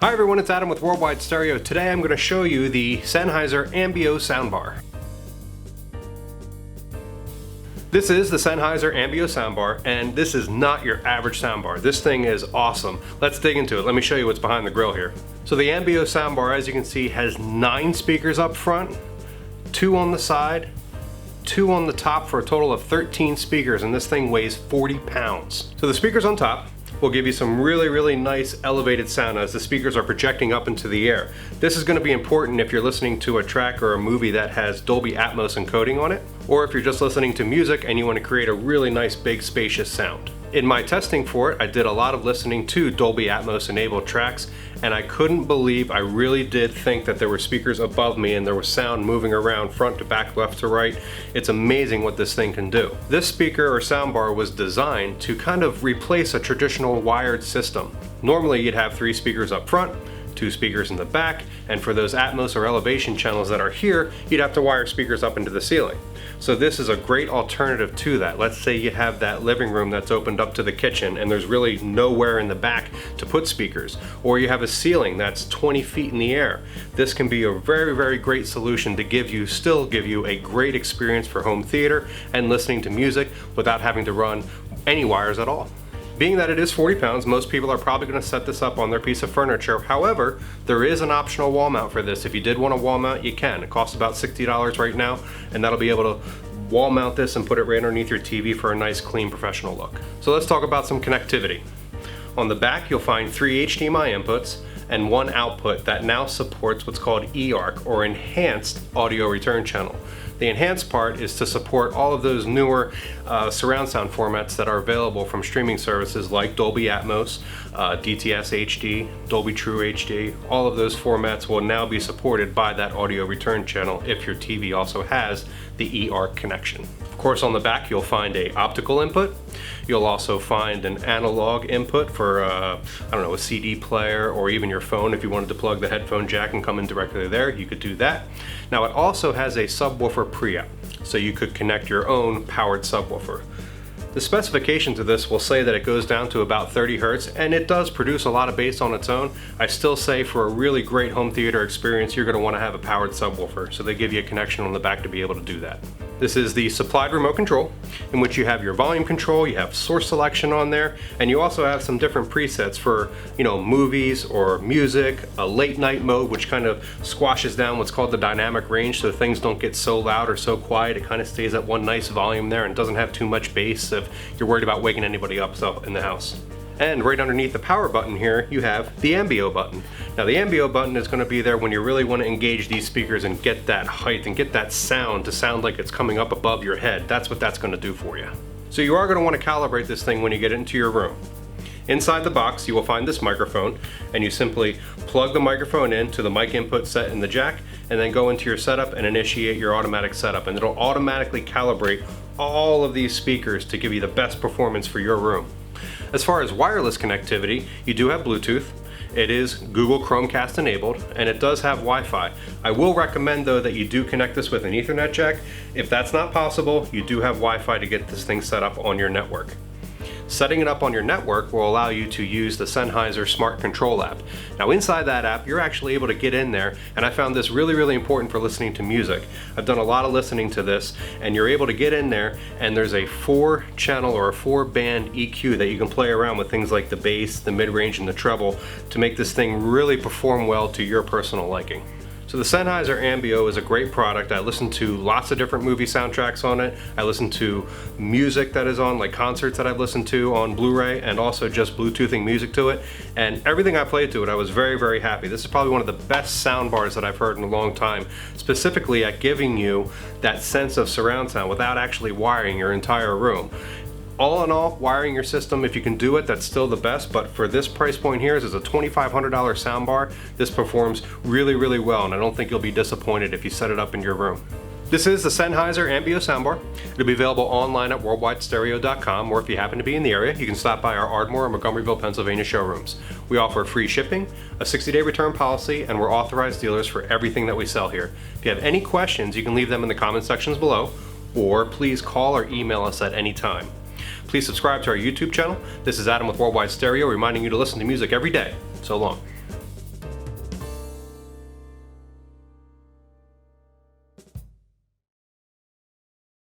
Hi everyone, it's Adam with Worldwide Stereo. Today I'm going to show you the Sennheiser Ambeo soundbar. This is the Sennheiser Ambeo soundbar, and this is not your average soundbar. This thing is awesome. Let's dig into it. Let me show you what's behind the grill here. So the Ambeo soundbar, as you can see, has 9 speakers up front, 2 on the side, 2 on the top for a total of 13 speakers, and this thing weighs 40 pounds. So the speakers on top will give you some really nice elevated sound as the speakers are projecting up into the air. This is going to be important if you're listening to a track or a movie that has Dolby Atmos encoding on it, or if you're just listening to music and you want to create a really nice big spacious sound. In my testing for it, I did a lot of listening to Dolby Atmos enabled tracks, and I couldn't believe, I really did think that there were speakers above me and there was sound moving around front to back, left to right. It's amazing what this thing can do. This speaker or soundbar was designed to kind of replace a traditional wired system. Normally you'd have 3 speakers up front, 2 speakers in the back, and for those Atmos or elevation channels that are here, you'd have to wire speakers up into the ceiling. So this is a great alternative to that. Let's say you have that living room that's opened up to the kitchen and there's really nowhere in the back to put speakers, or you have a ceiling that's 20 feet in the air. This can be a very great solution to still give you a great experience for home theater and listening to music without having to run any wires at all. Being that it is 40 pounds, most people are probably going to set this up on their piece of furniture. However, there is an optional wall mount for this. If you did want a wall mount, you can. It costs about $60 right now, and that'll be able to wall mount this and put it right underneath your TV for a nice, clean, professional look. So let's talk about some connectivity. On the back, you'll find 3 HDMI inputs and 1 output that now supports what's called eARC, or Enhanced Audio Return Channel. The enhanced part is to support all of those newer surround sound formats that are available from streaming services like Dolby Atmos, DTS HD, Dolby True HD. All of those formats will now be supported by that audio return channel if your TV also has the eARC connection. Of course, on the back you'll find a optical input. You'll also find an analog input for I don't know, a CD player, or even your phone. If you wanted to plug the headphone jack and come in directly there, you could do that. Now it also has a subwoofer preamp, so you could connect your own powered subwoofer. The specifications of this will say that it goes down to about 30 Hertz, and it does produce a lot of bass on its own. I still say for a really great home theater experience, you're going to want to have a powered subwoofer, so they give you a connection on the back to be able to do that. This is the supplied remote control, in which you have your volume control, you have source selection on there, and you also have some different presets for, movies or music, a late night mode, which kind of squashes down what's called the dynamic range, so things don't get so loud or so quiet. It kind of stays at one nice volume there and doesn't have too much bass if you're worried about waking anybody up in the house. And right underneath the power button here, you have the Ambeo button. Now the Ambeo button is going to be there when you really want to engage these speakers and get that height and get that sound to sound like it's coming up above your head. That's what that's going to do for you. So you are going to want to calibrate this thing when you get into your room. Inside the box you will find this microphone, and you simply plug the microphone into the mic input set in the jack, and then go into your setup and initiate your automatic setup, and it'll automatically calibrate all of these speakers to give you the best performance for your room. As far as wireless connectivity, you do have Bluetooth. It is Google Chromecast enabled, and it does have Wi-Fi. I will recommend though that you do connect this with an Ethernet jack. If that's not possible, you do have Wi-Fi to get this thing set up on your network. Setting it up on your network will allow you to use the Sennheiser Smart Control app. Now inside that app, you're actually able to get in there, and I found this really important for listening to music. I've done a lot of listening to this, and you're able to get in there, and there's a 4-channel or a 4-band EQ that you can play around with, things like the bass, the mid-range, and the treble, to make this thing really perform well to your personal liking. So the Sennheiser Ambeo is a great product. I listen to lots of different movie soundtracks on it. I listen to music that is on, like concerts that I've listened to on Blu-ray, and also just Bluetoothing music to it. And everything I played to it, I was very happy. This is probably one of the best sound bars that I've heard in a long time, specifically at giving you that sense of surround sound without actually wiring your entire room. All in all, wiring your system, if you can do it, that's still the best, but for this price point here, as a $2,500 soundbar, this performs really well, and I don't think you'll be disappointed if you set it up in your room. This is the Sennheiser Ambeo soundbar. It'll be available online at worldwidestereo.com, or if you happen to be in the area, you can stop by our Ardmore or Montgomeryville, Pennsylvania showrooms. We offer free shipping, a 60-day return policy, and we're authorized dealers for everything that we sell here. If you have any questions, you can leave them in the comment sections below, or please call or email us at any time. Please subscribe to our YouTube channel. This is Adam with Worldwide Stereo, reminding you to listen to music every day. So long.